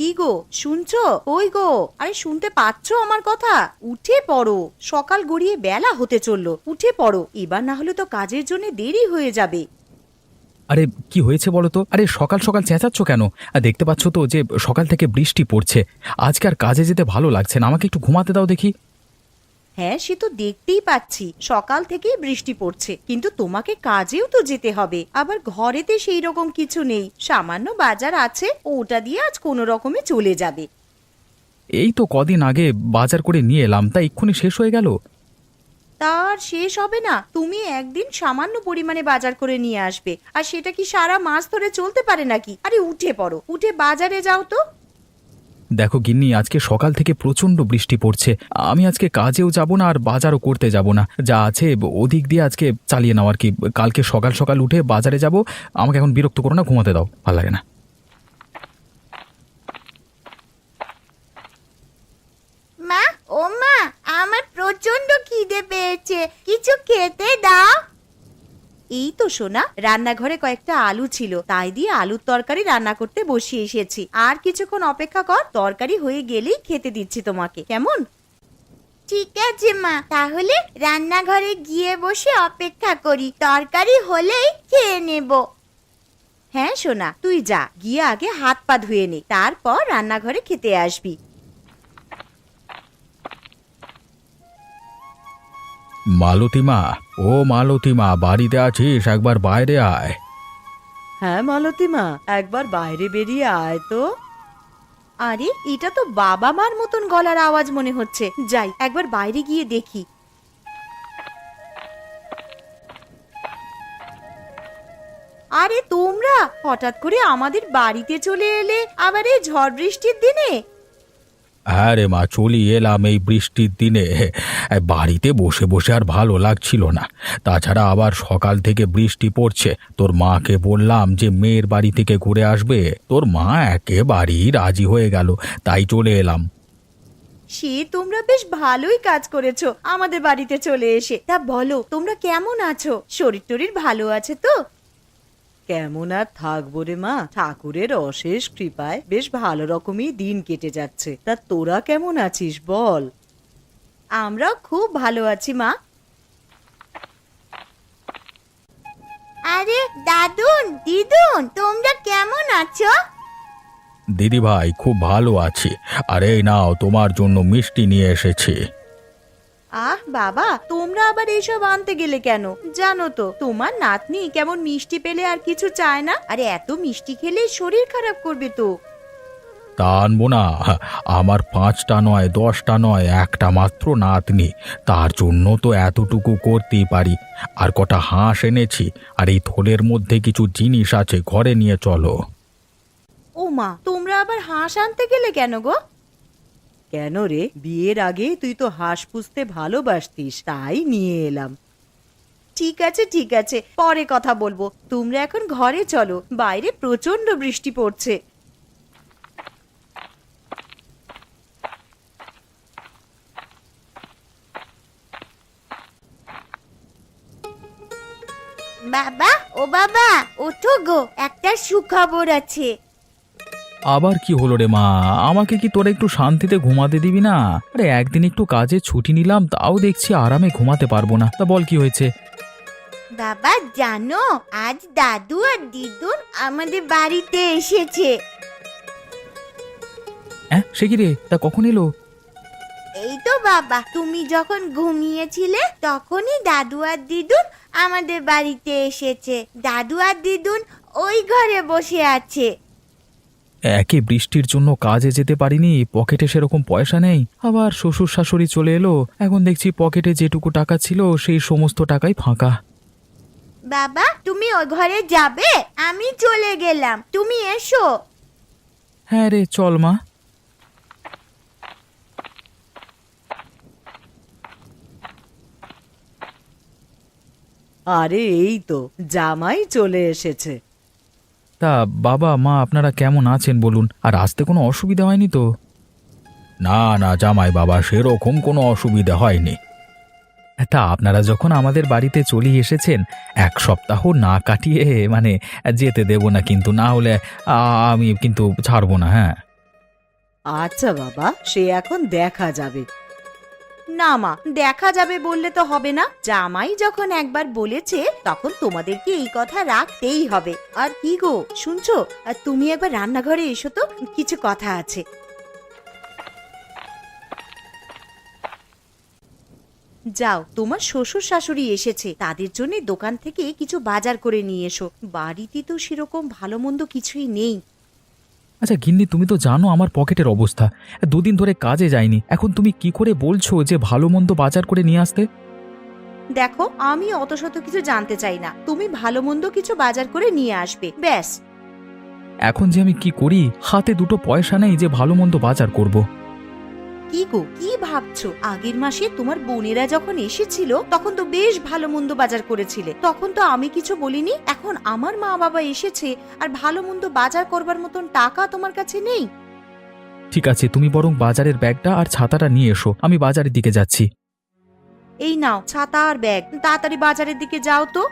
কি গো, শুনছো? ওই গো, আরে শুনতে পাচ্ছো আমার কথা? উঠে পড়ো, সকাল গড়িয়ে বেলা হতে চললো, উঠে পড়ো, এবার না হলে তো কাজের জন্য দেরি হয়ে যাবে। আরে কি হয়েছে বলো তো? আরে সকাল সকাল চেঁচাচ্ছ কেন? আর দেখতে পাচ্ছ তো যে সকাল থেকে বৃষ্টি পড়ছে। আজকে আর কাজে যেতে ভালো লাগছে না, আমাকে একটু ঘুমাতে দাও দেখি। হ্যাঁ, সে তো দেখতেই পাচ্ছি, সকাল থেকেই বৃষ্টি পড়ছে, কিন্তু তোমাকে কাজেও তো যেতে হবে। আবার ঘরেতে সেই রকম কিছু নেই, সামান্য বাজার আছে, ওটা দিয়ে আজ কোনো রকমে চলে যাবে। এই তো কদিন আগে বাজার করে নিয়ে এলাম, তা এক্ষুনি শেষ হয়ে গেল। তার শেষ হবে না? তুমি একদিন সামান্য পরিমাণে বাজার করে নিয়ে আসবে, আর সেটা কি সারা মাস ধরে চলতে পারে নাকি? আরে উঠে পড়ো, উঠে বাজারে যাও তো। দেখো গিন্নি, আজকে সকাল থেকে প্রচণ্ড বৃষ্টি পড়ছে। আমি আজকে কাজেও যাব না আর বাজারও করতে যাব না, যা আছে ওদিক দিয়ে আজকে চালিয়ে নাও আর কি। কালকে সকাল সকাল উঠে বাজারে যাব। আমাকে এখন বিরক্ত করো না, ঘুমাতে দাও, ভালো লাগে না। মা, ও মা, আমার প্রচন্ড খিদে পেয়েছে, কিছু খেতে দাও। এই তো সোনা, রান্নাঘরে কয়েকটা আলু ছিল, তাই দিয়ে আলুর তরকারি রান্না করতে বসিয়ে এসেছি। আর কিছুক্ষণ অপেক্ষা কর, তরকারি হয়ে গেলেই খেতে দিচ্ছি তোমাকে, কেমন? ঠিক আছে মা, তাহলে রান্নাঘরে গিয়ে বসে অপেক্ষা করি, তরকারি হলেই খেয়ে নেব। হ্যাঁ সোনা, তুই যা, গিয়ে আগে হাত পা ধুয়ে নে, তারপর রান্নাঘরে খেতে আসবি। মালতীমা, ও মালতীমা, বাড়িতে আছিস? একবার বাইরে আয়। হ্যাঁ মালতীমা, একবার বাইরে বেরিয়ে আয় তো। আরে এটা তো বাবা মার মতন গলার আওয়াজ মনে হচ্ছে, যাই একবার বাইরে গিয়ে দেখি। আরে তোমরা হঠাৎ করে আমাদের বাড়িতে চলে এলে, আবার এই ঝড় বৃষ্টির দিনে? হ্যাঁ রে মা, চলি এলাম এই বৃষ্টির দিনে। বাড়িতে বসে বসে আর ভালো লাগছিল না। তাছাড়া আবার সকাল থেকে বৃষ্টি পড়ছে। তোর মাকে বললাম যে মেয়ের বাড়ি থেকে ঘুরে আসবে, তোর মা একেবারেই রাজি হয়ে গেল, তাই চলে এলাম। সে তোমরা বেশ ভালোই কাজ করেছো আমাদের বাড়িতে চলে এসে। তা বলো, তোমরা কেমন আছো? শরীর টরীর ভালো আছে তো? কেমন আর থাকবো রে মা, ঠাকুরের অশেষ কৃপায় বেশ ভালো রকমই দিন কেটে যাচ্ছে। তা তোরা কেমন আছিস বল? আমরাও খুব ভালো আছি মা। আরে দাদুন, দিদুন, তোমরা কেমন আছো? দিদি ভাই, খুব ভালো আছি। আর এই নাও, তোমার জন্য মিষ্টি নিয়ে এসেছি। আহ বাবা, তোমরা আবার এইসব আনতে গেলে কেন? জানো তো তোমার নাতনি কেমন মিষ্টি পেলে আর কিছু চায় না, আরে এত মিষ্টি খেলে শরীর খারাপ করবে তো। তা আনবো না? আমার 5টা নয়, 10টা নয়, একটা মাত্র নাতনি, তার জন্য তো এতটুকু করতেই পারি। আর কটা হাঁস এনেছি, আর এই থলের মধ্যে কিছু জিনিস আছে, ঘরে নিয়ে চলো। ও মা, তোমরা আবার হাঁস আনতে গেলে কেন গো? কেন রে, বিয়ের আগে তুই তো হাঁস পুষতে ভালোবাসতিস, তাই নিয়ে এলাম। ঠিক আছে ঠিক আছে, পরে কথা বলবো, তোমরা এখন ঘরে চলো, বাইরে প্রচন্ড বৃষ্টি পড়ছে। বাবা, ও বাবা, ওঠো গো, একটা সুখবর আছে। আবার কি হলো রে মা? আমাকে কি তোরা একটু শান্তিতে ঘুমাতে দিবি না? আরে একদিন একটু কাজে ছুটি নিলাম, তাও দেখছি আরামে ঘুমাতে পারবো না। তা বল কি হয়েছে? বাবা জানো, আজ দাদু আর দিদুন আমাদের বাড়িতে এসেছে। হ্যাঁ, সে কি রে? তা কখন এলো? এই তো বাবা, তুমি যখন ঘুমিয়েছিলে তখনই দাদু আর দিদুন আমাদের বাড়িতে এসেছে। দাদু আর দিদুন ওই ঘরে বসে আছে। একে বৃষ্টির জন্য কাজে যেতে পারিনি, পকেটে সেরকম পয়সা নেই, আবার শ্বশুর শাশুড়ি চলে এলো, এখন দেখছি পকেটে যেটুকু টাকা ছিল সেই সমস্ত টাকাই ফাঁকা। বাবা তুমি ওই ঘরে যাবে? আমি চলে গেলাম, তুমি এসো। হ্যাঁ রে, চল মা। আরে এই তো জামাই চলে এসেছে। তা বাবা মা আপনারা কেমন আছেন বলুন? আর আসতে কোনো অসুবিধা হয়নি তো? না না জামাই বাবা, সেরকম কোনো অসুবিধা হয়নি। তা আপনারা যখন আমাদের বাড়িতে চলে এসেছেন, 1 সপ্তাহ না কাটিয়ে যেতে দেব না, কিন্তু না হলে আমি কিন্তু ছাড়বো না। হ্যাঁ, আচ্ছা বাবা, সে এখন দেখা যাবে। না মা, দেখা যাবে বললে তো হবে না। জামাই যখন একবার বলেছে তখন তোমাদেরকে এই কথা রাখতেই হবে। আর কি গো শুনছো, আর তুমি একবার রান্নাঘরে এসো তো, কিছু কথা আছে। যাও, তোমার শ্বশুর শাশুড়ি এসেছে, তাদের জন্য দোকান থেকে কিছু বাজার করে নিয়ে এসো। বাড়িতে তো সেরকম ভালো মন্দ কিছুই নেই। আচ্ছা গিন্নি, তুমি তো জানো আমার পকেটের অবস্থা। দুদিন ধরে কাজে যাইনি, এখন তুমি কি করে বলছো যে ভালো মন্দ বাজার করে নিয়ে আসতে? দেখো, আমি অত শত কিছু জানতে চাই না, তুমি ভালো মন্দ কিছু বাজার করে নিয়ে আসবে, ব্যাস। এখন যে আমি কি করি, হাতে দুটো পয়সা নেই যে ভালো মন্দ বাজার করব। কি গো, কি ভাবছো? আগের মাসে তোমার বোনেরা যখন এসেছিল তখন তো বেশ ভালো মন্দ বাজার করেছিলে, তখন তো আমি কিছু বলিনি। এখন আমার মা বাবা এসেছে আর ভালো মন্দ বাজার করবার মতন টাকা তোমার কাছে নেই। ঠিক আছে, তুমি বরং বাজারের ব্যাগটা আর ছাতাটা নিয়ে এসো, আমি বাজারের দিকে যাচ্ছি। এই নাও ছাতা আর ব্যাগ, তাড়াতাড়ি বাজারের দিকে যাও তো।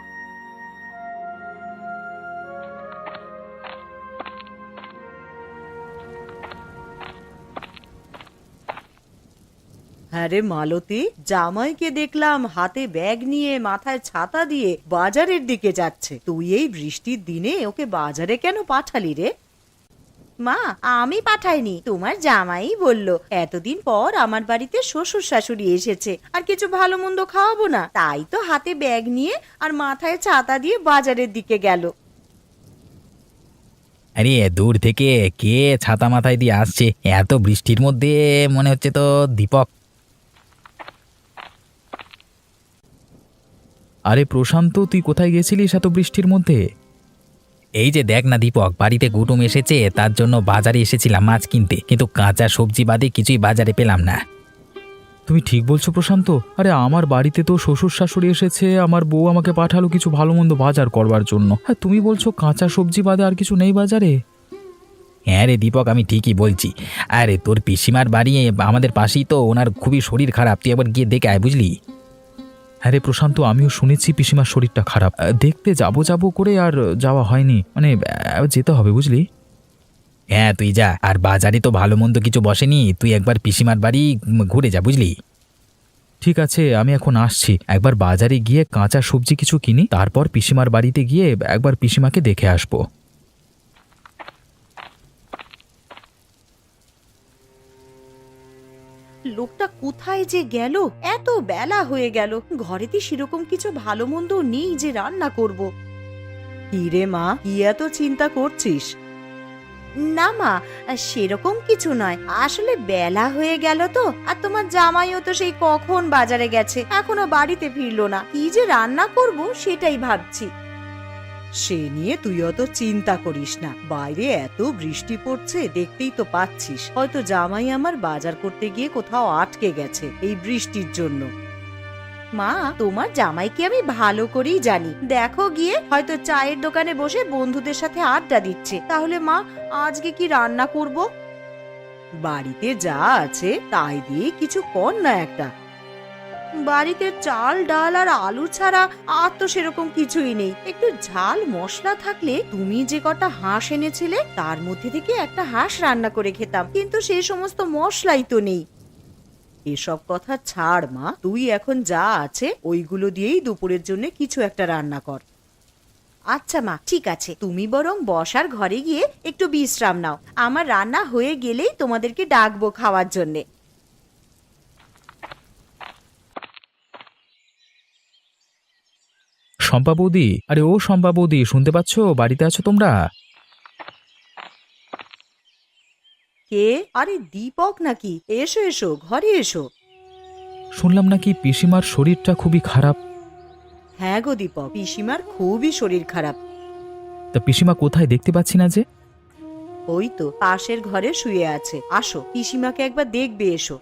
হ্যাঁ রে মালতী, জামাইকে দেখলাম হাতে ব্যাগ নিয়ে মাথায় ছাতা দিয়ে বাজারের দিকে যাচ্ছে। তুই এই বৃষ্টির দিনে ওকে বাজারে কেন পাঠালি রে? মা, আমি পাঠাইনি, তোমার জামাই বলল এতদিন পর আমার বাড়িতে শ্বশুর শাশুড়ি এসেছে, আর কিছু ভালো মন্দ খাওয়াবো না, তাই তো হাতে ব্যাগ নিয়ে আর মাথায় ছাতা দিয়ে বাজারের দিকে গেল। আরে দূর থেকে কে ছাতা মাথায় দিয়ে আসছে এত বৃষ্টির মধ্যে? মনে হচ্ছে তো দীপক। আরে প্রশান্ত, তুই কোথায় গেছিলিস এত বৃষ্টির মধ্যে? এই যে দেখ না দীপক, বাড়িতে কুটুম এসেছে, তার জন্য বাজারে এসেছিলাম মাছ কিনতে, কিন্তু কাঁচা সবজি বাদে কিছুই বাজারে পেলাম না। তুমি ঠিক বলছো প্রশান্ত। আরে আমার বাড়িতে তো শ্বশুর শাশুড়ি এসেছে, আমার বউ আমাকে পাঠালো কিছু ভালো মন্দ বাজার করবার জন্য। হ্যাঁ, তুমি বলছো কাঁচা সবজি বাদে আর কিছু নেই বাজারে? হ্যাঁ রে দীপক, আমি ঠিকই বলছি। আরে তোর পিসিমার বাড়ি আমাদের পাশেই তো, ওনার খুবই শরীর খারাপ, তুই একবার গিয়ে দেখে আয়, বুঝলি? হ্যাঁ রে প্রশান্ত, আমিও শুনেছি পিসিমার শরীরটা খারাপ। দেখতে যাবো করে আর যাওয়া হয়নি, মানে যেতে হবে বুঝলি। হ্যাঁ তুই যা, আর বাজারে তো ভালো মন্দ কিছু বসেনি, তুই একবার পিসিমার বাড়ি ঘুরে যা, বুঝলি? ঠিক আছে, আমি এখন আসছি। একবার বাজারে গিয়ে কাঁচা সবজি কিছু কিনি, তারপর পিসিমার বাড়িতে গিয়ে একবার পিসিমাকে দেখে আসবো। লোকটা কোথায় যে গেল? এত বেলা হয়ে গেল, ঘরেতে সেরকম কিছু ভালো মন্দ নেই যে রান্না করব। কি রে মা, কি এত চিন্তা করছিস? না মা, সেরকম কিছু নয়, আসলে বেলা হয়ে গেল তো, আর তোমার জামাইও তো সেই কখন বাজারে গেছে, এখনো বাড়িতে ফিরলো না। কি যে রান্না করব সেটাই ভাবছি। সে নিয়ে তুই অত চিন্তা করিস না, বাইরে এত বৃষ্টি পড়ছে দেখতেই তো পাচ্ছিস, হয়তো জামাই আমার বাজার করতে গিয়ে কোথাও আটকে গেছে এই বৃষ্টির জন্য। মা, তোমার জামাইকে আমি ভালো করেই জানি, দেখো গিয়ে হয়তো চায়ের দোকানে বসে বন্ধুদের সাথে আড্ডা দিচ্ছে। তাহলে মা, আজকে কি রান্না করব? বাড়িতে যা আছে তাই দিয়ে কিছু কর না একটা। বাড়িতে চাল ডাল আর আলু ছাড়া আর তো সেরকম কিছুই নেই। একটু ঝাল মশলা থাকলে, তুমি যে কটা হাঁস এনেছিলে তার মধ্যে থেকে একটা হাঁস রান্না করে খেতাম, কিন্তু সেই সমস্ত মশলাই তো নেই। এসব কথা ছাড় মা, তুই এখন যা আছে ওইগুলো দিয়েই দুপুরের জন্য কিছু একটা রান্না কর। আচ্ছা মা, ঠিক আছে, তুমি বরং বসার ঘরে গিয়ে একটু বিশ্রাম নাও, আমার রান্না হয়ে গেলেই তোমাদেরকে ডাকবো খাওয়ার জন্যে। শম্পা বৌদি, আরে ও শম্পা বৌদি, শুনতে পাচ্ছ? বাড়িতে আছো তোমরা? কে? আরে দীপক নাকি? এসো এসো, ঘরে এসো। শুনলাম নাকি পিসিমার শরীরটা খুবই খারাপ। হ্যাঁ গো দীপক, পিসিমার খুবই শরীর খারাপ। তা পিসিমা কোথায়, দেখতে পাচ্ছি না যে? ওই তো পাশের ঘরে শুয়ে আছে, আসো পিসিমাকে একবার দেখবে এসো।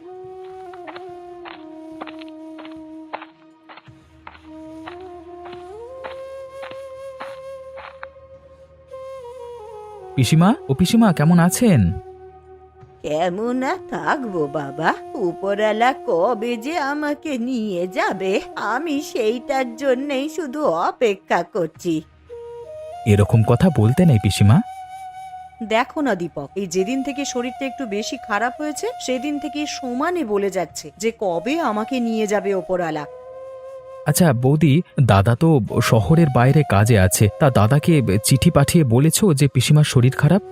পিসিমা, ও পিসিমা, কেমন আছেন? কেমন আর থাকবো বাবা, উপরওয়ালা কবে যে আমাকে নিয়ে যাবে আমি সেইটার জন্যই শুধু অপেক্ষা করছি। এরকম কথা বলতে নেই পিসিমা। দেখো না দীপক, এই যেদিন থেকে শরীরটা একটু বেশি খারাপ হয়েছে সেদিন থেকে সমানে বলে যাচ্ছে যে কবে আমাকে নিয়ে যাবে ওপরওয়ালা। আচ্ছা বৌদি, দাদা তো শহরের বাইরে কাজে আছে, তা দাদাকে চিঠি পাঠিয়ে বলেছো যে পিসিমার শরীর খারাপ?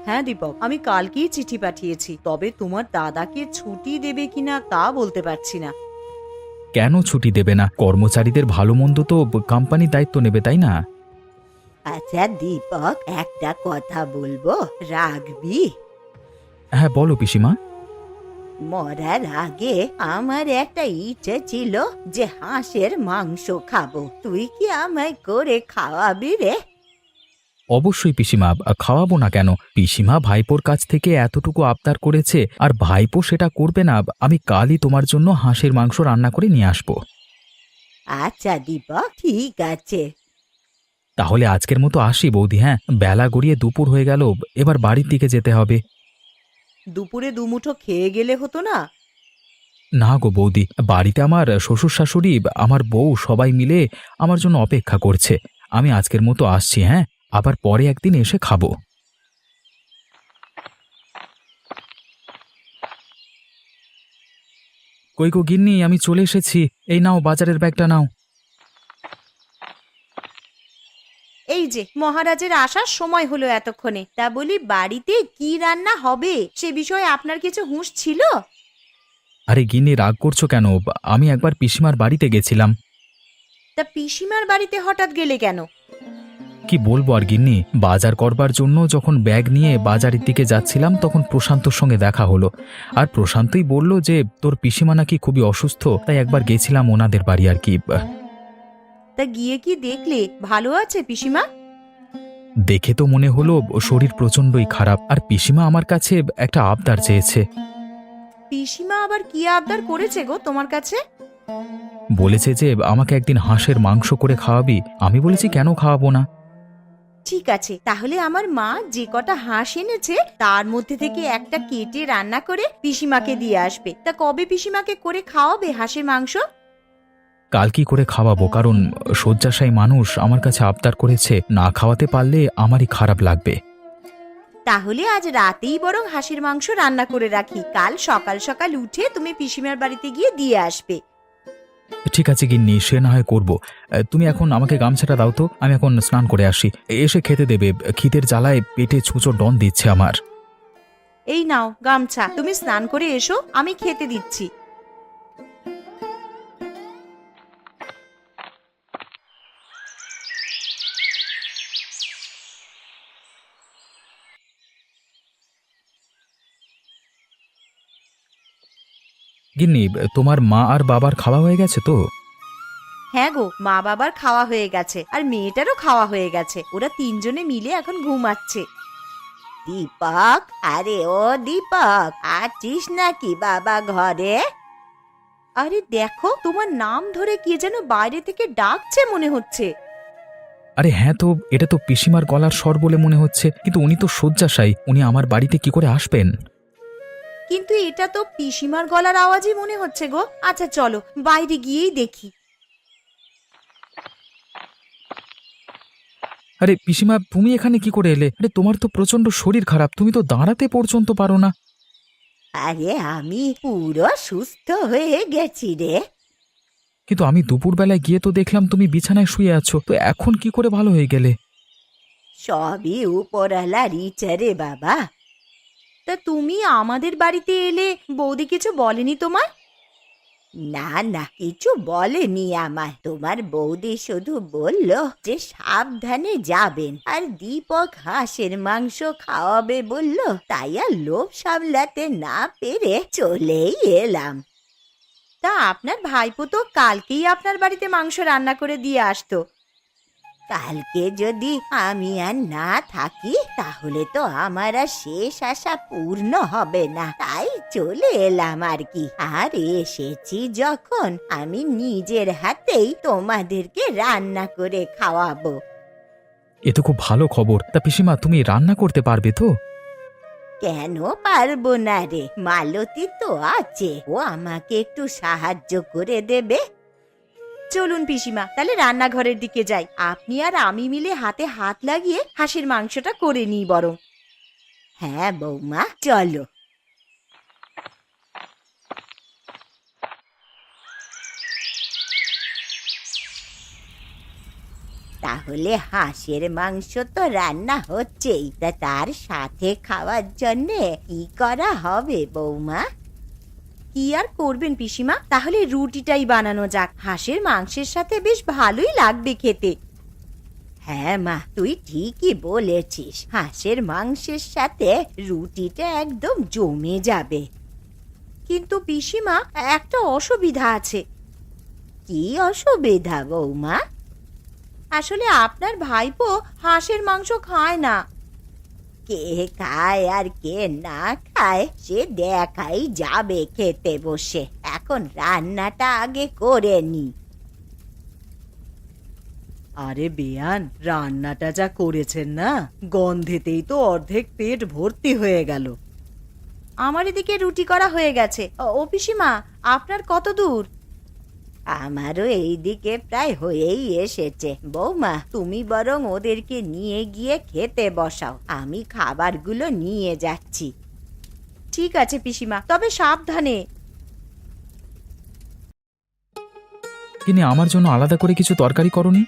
হ্যাঁ দীপক, আমি কালকেই চিঠি পাঠিয়েছি, তবে তোমার দাদাকে ছুটি দেবে কিনা তা বলতে পারছি না। কেন ছুটি দেবে না? কর্মচারীদের ভালো মন্দ তো কোম্পানি দায়িত্ব নেবে, তাই না? আচ্ছা দীপক, একটা কথা বলবো, রাখবি? হ্যাঁ বলো পিসিমা। মরার আগে আমার একটা ইচ্ছে ছিল যে হাঁসের মাংস খাবো, তুই কি আমায় করে খাওয়াবি রে? অবশ্যই পিসিমা, খাওয়াবো না কেন? পিসিমা ভাইপোর কাছ থেকে এতটুকু আবদার করেছে, আর ভাইপো সেটা করবে না? আমি কালই তোমার জন্য হাঁসের মাংস রান্না করে নিয়ে আসবো। আচ্ছা দীপক, ঠিক আছে। তাহলে আজকের মতো আসি বৌদি। হ্যাঁ, বেলা গড়িয়ে দুপুর হয়ে গেল, এবার বাড়ির দিকে যেতে হবে। দুপুরে দুমুঠো খেয়ে গেলে হতো না? না গো বৌদি, বাড়িতে আমার শ্বশুর শাশুড়ি, আমার বউ সবাই মিলে আমার জন্য অপেক্ষা করছে। আমি আজকের মতো আসছি। হ্যাঁ, আবার পরে একদিন এসে খাবো। কই গো গিন্নি, আমি চলে এসেছি। এই নাও বাজারের ব্যাগটা নাও। এই যে মহারাজের আসার সময় হলো এতক্ষণে, তা বলি বাড়িতে কি রান্না হবে সে বিষয়ে আপনার কিছু হুঁশ ছিল? আরে গিন্নি, রাগ করছো কেন? আমি একবার পিসিমার বাড়িতে গেছিলাম। তা পিসিমার বাড়িতে হঠাৎ গেলে কেন? কি বলবো আর গিন্নি, বাজার করবার জন্য যখন ব্যাগ নিয়ে বাজারের দিকে যাচ্ছিলাম তখন প্রশান্তর সঙ্গে দেখা হলো। আর প্রশান্তই বলল যে তোর পিসিমা নাকি খুবই অসুস্থ, তাই একবার গেছিলাম ওনাদের বাড়ি আর কি। তা গিয়ে কি দেখলে ভালো আছে পিসিমা? দেখে তো মনে হলো শরীর প্রচণ্ডই খারাপ, আর পিসিমা আমার কাছে একটা আবদার চেয়েছে। পিসিমা আবার কি আবদার করেছে গো তোমার কাছে? বলেছে যে আমাকে একদিন হাঁসের মাংস করে খাওয়াবি। আমি বলেছি কেন খাওয়াবো না। ঠিক আছে, তাহলে আমার মা যে কটা হাঁস এনেছে তার মধ্যে থেকে একটা কেটে রান্না করে পিসিমাকে দিয়ে আসবে। তা কবে পিসিমাকে করে খাওয়াবে হাঁসের মাংস? কাল কি করে খাওয়াবো, কারণ শয্যাশায়ী মানুষ আমার কাছে আবদার করেছে, না খাওয়াতে পারলে আমারই খারাপ লাগবে। তাহলে আজ রাতেই বরং হাঁসের মাংস রান্না করে রাখি, কাল সকাল সকাল উঠে তুমি পিসিমার বাড়িতে গিয়ে দিয়ে আসবে। ঠিক আছে গিন্নি, সে না হয় করবো। তুমি এখন আমাকে গামছাটা দাও তো, আমি এখন স্নান করে আসি, এসে খেতে দেবে। খিদের জ্বালায় পেটে ছুঁচো ডন দিচ্ছে আমার। এই নাও গামছা, তুমি স্নান করে এসো, আমি খেতে দিচ্ছি। গিন্নি, তোমার মা আর বাবার খাওয়া হয়ে গেছে তো? হ্যাঁ গো, মা বাবার খাওয়া হয়ে গেছে, আর মেয়েটারও খাওয়া হয়ে গেছে। ওরা তিনজনে মিলে এখন ঘুমাচ্ছে। দীপক, আরে ও দীপক, আছিস নাকি বাবা ঘরে? আরে দেখো, তোমার নাম ধরে কে যেন বাইরে থেকে ডাকছে মনে হচ্ছে। আরে হ্যাঁ তো, এটা তো পিসিমার গলার স্বর বলে মনে হচ্ছে, কিন্তু উনি তো শয্যাশায়ী, উনি আমার বাড়িতে কি করে আসবেন? কিন্তু এটা তো পিসিমার গলার আওয়াজই মনে হচ্ছে গো। আচ্ছা চলো বাইরে গিয়েই দেখি। আরে পিসিমা, তুমি এখানে কি করে এলে? আরে তোমার তো প্রচন্ড শরীর খারাপ, তুমি তো দাঁড়াতে পর্যন্ত পারো না। আরে আমি পুরো সুস্থ হয়ে গেছি রে। কিন্তু আমি দুপুরবেলায় গিয়ে তো দেখলাম তুমি বিছানায় শুয়ে আছো, তো এখন কি করে ভালো হয়ে গেলে? সবই উপরওয়ালার ইচ্ছা রে বাবা। তা তুমি আমাদের বাড়িতে এলে বৌদি কিছু বলেনি তোমার? না না, কিছু বলেনি আমায়। তোমার বৌদি শুধু বলল যে সাবধানে যাবেন, আর দীপক হাঁসের মাংস খাওয়াবে বলল, তাই আর লোভ সামলাতে না পেরে চলেই এলাম। তা আপনার ভাইপো তো কালকেই আপনার বাড়িতে মাংস রান্না করে দিয়ে আসতো। কালকে যদি আমি আর না থাকি তাহলে তো আমার আর শেষ আশা পূর্ণ হবে না, তাই চলে এলাম আর কি। আর এসেছি যখন, আমি নিজের হাতেই তোমাদেরকে রান্না করে খাওয়াবো। এ তো খুব ভালো খবর। তা পিসিমা, তুমি রান্না করতে পারবে তো? কেন পারবো না রে, মালতী তো আছে, ও আমাকে একটু সাহায্য করে দেবে। চলুন পিসিমা, তাহলে রান্নাঘরের দিকে যাই, আপনি আর আমি মিলে হাতে হাত লাগিয়ে হাঁসের মাংসটা করে নিই বরং। হ্যাঁ বৌমা, চলো। তাহলে হাঁসের মাংস তো রান্না হচ্ছেই, তা তার সাথে খাওয়ার জন্যে কি করা হবে বৌমা? কি আর করবেন পিসিমা, তাহলে রুটিটাই বানানো যাক। হাঁসের মাংসের সাথে বেশ ভালোই লাগবে খেতে। হ্যাঁ মা, তুই ঠিকই বলেছিস, হাঁসের মাংসের সাথে রুটিটা একদম জমে যাবে। কিন্তু পিসিমা, একটা অসুবিধা আছে। কি অসুবিধা বৌমা? আসলে আপনার ভাইপো হাঁসের মাংস খায় না। কে খায় আর কে না খায় সে দেখাই যাবে খেতে বসে। এখন রান্নাটা আগে করে নি। আরে বেয়ান, রান্নাটা যা করেছেন না, গন্ধেতেই তো অর্ধেক পেট ভর্তি হয়ে গেল। আমার এদিকে রুটি করা হয়ে গেছে। ও পিসিমা, আপনার কত দূর? আমারও এইদিকে প্রায় হয়েই এসেছে। বৌমা, তুমি বরং ওদেরকে নিয়ে গিয়ে খেতে বসাও, আমি খাবারগুলো নিয়ে যাচ্ছি। ঠিক আছে পিসিমা, তবে সাবধানে। কিন্তু আমার জন্য আলাদা করে কিছু তরকারি করনি?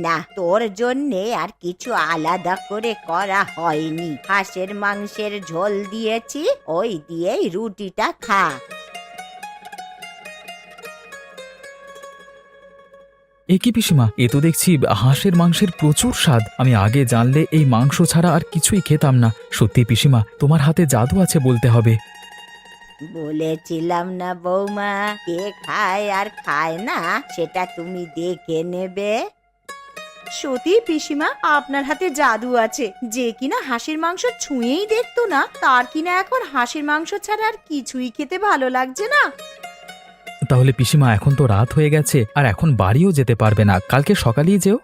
না, তোর জন্যে আর কিছু আলাদা করে করা হয়নি। হাঁসের মাংসের ঝোল দিয়েছি, ওই দিয়েই রুটিটা খা। এ কি পিসিমা, এ তো দেখছি হাঁসের মাংসের প্রচুর স্বাদ। আমি আগে জানলে এই মাংস ছাড়া আর কিছুই খেতাম না। সত্যি পিসিমা, তোমার হাতে জাদু আছে বলতে হবে। বলেছিলাম না বৌমা, কে খায় আর খায় না সেটা তুমি দেখে নেবে। সত্যি পিসিমা, আপনার হাতে জাদু আছে। যে কিনা হাঁসের মাংস ছুঁয়েই দেখতো না, তার কিনা এখন হাঁসের মাংস ছাড়া আর কিছুই খেতে ভালো লাগছে না। তাহলে পিসিমা, এখন তো রাত হয়ে গেছে, আর এখন বাড়িও যেতে পারবে না, কালকে সকালেই যেও।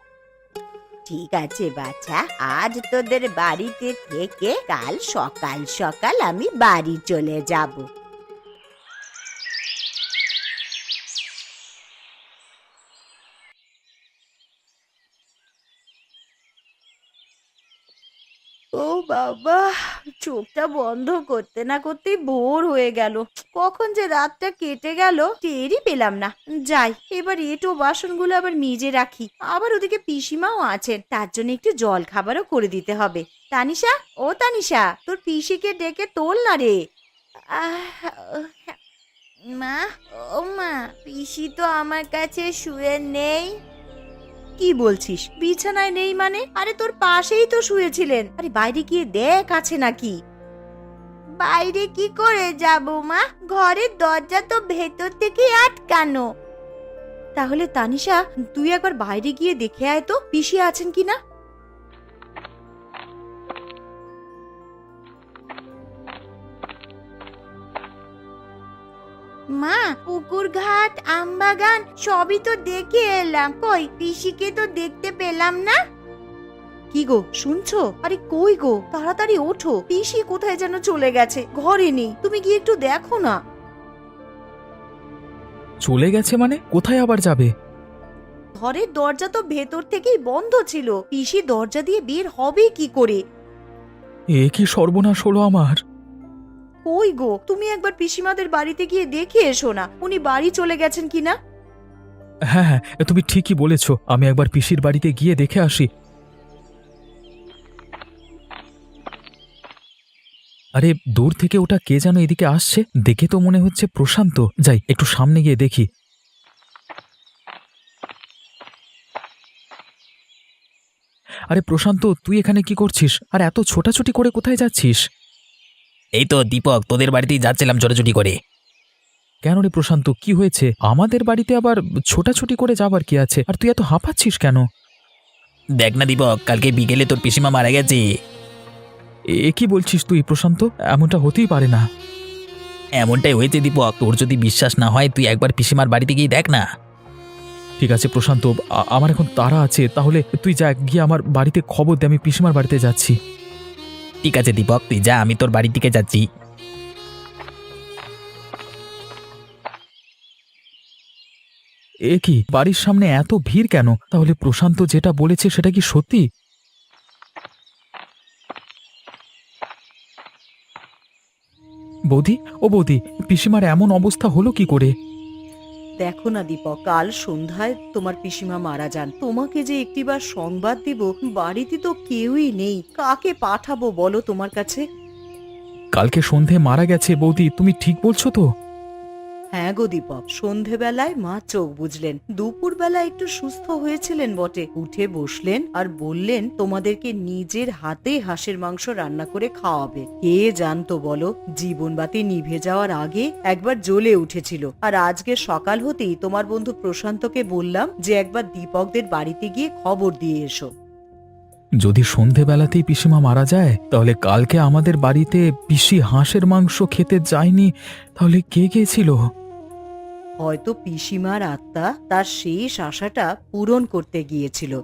ঠিক আছে বাছা, আজ তোদের বাড়িতে থেকে কাল সকাল সকাল আমি বাড়ি চলে যাব। ও বাবা, চোখটা বন্ধ করতে না করতেই ভোর হয়ে গেল। কখন যে রাতটা কেটে গেল টেরই পেলাম না। যাই, এবার এঁটো বাসনগুলো আবার মেজে রাখি। আবার ওদিকে পিসিমাও আছেন, তার জন্য একটু জল খাবারও করে দিতে হবে। তানিশা, ও তানিশা, তোর পিসিকে ডেকে তোল না রে। মা, ও মা, পিসি তো আমার কাছে শুয়ে নেই। কি বলছিস? বিছানায় নেই মানে? আরে তোর পাশেই তো শুয়েছিলেন। আরে বাইরে গিয়ে দেখ আছে নাকি। বাইরে কি করে যাব মা? ঘরের দরজা তো ভেতর থেকে আটকানো। তাহলে তানিশা, তুই একবার বাইরে গিয়ে দেখে আয় তো পিসি আছেন কিনা। মা, পুকুর ঘাট, আমবাগান সবই তো দেখে এলাম, কই পিসিকে তো দেখতে পেলাম না। কি গো, শুনছো? আরে কই গো, তাড়াতাড়ি ওঠো, পিসি কোথায় যেন চলে গেছে, ঘরে নেই। তুমি গিয়ে একটু দেখো না। চলে গেছে মানে? কোথায় আবার যাবে? ঘরের দরজা তো ভেতর থেকেই বন্ধ ছিল, পিসি দরজা দিয়ে বের হবে কি করে? এ কি সর্বনাশ হলো আমার! কই গো, তুমি একবার পিসিমাদের বাড়িতে গিয়ে দেখে এসো না, উনি বাড়ি চলে গেছেন কিনা। হ্যাঁ হ্যাঁ, তুমি ঠিকই বলেছ, আমি একবার পিসির বাড়িতে গিয়ে দেখে আসি। আরে দূর থেকে ওটা কে যেন এদিকে আসছে, দেখে তো মনে হচ্ছে প্রশান্ত। যাই, একটু সামনে গিয়ে দেখি। আরে প্রশান্ত, তুই এখানে কি করছিস? আর এত ছোটাছুটি করে কোথায় যাচ্ছিস? এই তো দীপক, তোদের বাড়িতেই যাচ্ছিলাম ছোটাছুটি করে। কেন রে প্রশান্ত, কি হয়েছে? আমাদের বাড়িতে আবার ছোটাছুটি করে যাবার কি আছে? আর তুই এত হাঁপাচ্ছিস কেন? দেখ না দীপক, কালকে বিকেলে তোর পিসিমা মারা গেছে। এ কি বলছিস তুই প্রশান্ত? এমনটা হতেই পারে না। এমনটাই হয়েছে দীপক, তোর যদি বিশ্বাস না হয় তুই একবার পিসিমার বাড়িতে গিয়ে দেখ না। ঠিক আছে প্রশান্ত, আমার এখন তাড়া আছে, তাহলে তুই যা, গিয়ে আমার বাড়িতে খবর দে, আমি পিসিমার বাড়িতে যাচ্ছি। ঠিক আছে দীপক, তুই যা, আমি তোর বাড়ির দিকে যাচ্ছি। এ কি, বাড়ির সামনে এত ভিড় কেন? তাহলে প্রশান্ত যেটা বলেছে সেটা কি সত্যি? বৌদি, ও বৌদি, পিসিমার এমন অবস্থা হলো কি করে? দেখো না দীপক, কাল সন্ধ্যায় তোমার পিসিমা মারা যান। তোমাকে যে একটিবার সংবাদ দিব, বাড়িতে তো কেউই নেই, কাকে পাঠাবো বলো তোমার কাছে? কালকে সন্ধে মারা গেছে বৌদি, তুমি ঠিক বলছো তো? হ্যাঁ গো দীপক, সন্ধেবেলায় মা চোখ বুঝলেন, দুপুরবেলা একটু সুস্থ হয়েছিলেন বটে, উঠে বসলেন আর বললেন তোমাদেরকে নিজের হাতে হাঁসের মাংস রান্না করে খাওয়াবে। কে জানতো বলো, জীবনবাতি নিভে যাওয়ার আগে একবার জ্বলে উঠেছিল। আর আজকে সকাল হতেই তোমার বন্ধু প্রশান্তকে বললাম যে একবার দীপকদের বাড়িতে গিয়ে খবর দিয়ে এসো। যদি সন্ধেবেলাতেই পিসিমা মারা যায়, তাহলে কালকে আমাদের বাড়িতে পিসি হাঁসের মাংস খেতে যায়নি, তাহলে কে গিয়েছিল? হয়তো পিসিমার আত্মা তার শেষ আশাটা পূরণ করতে গিয়েছিল।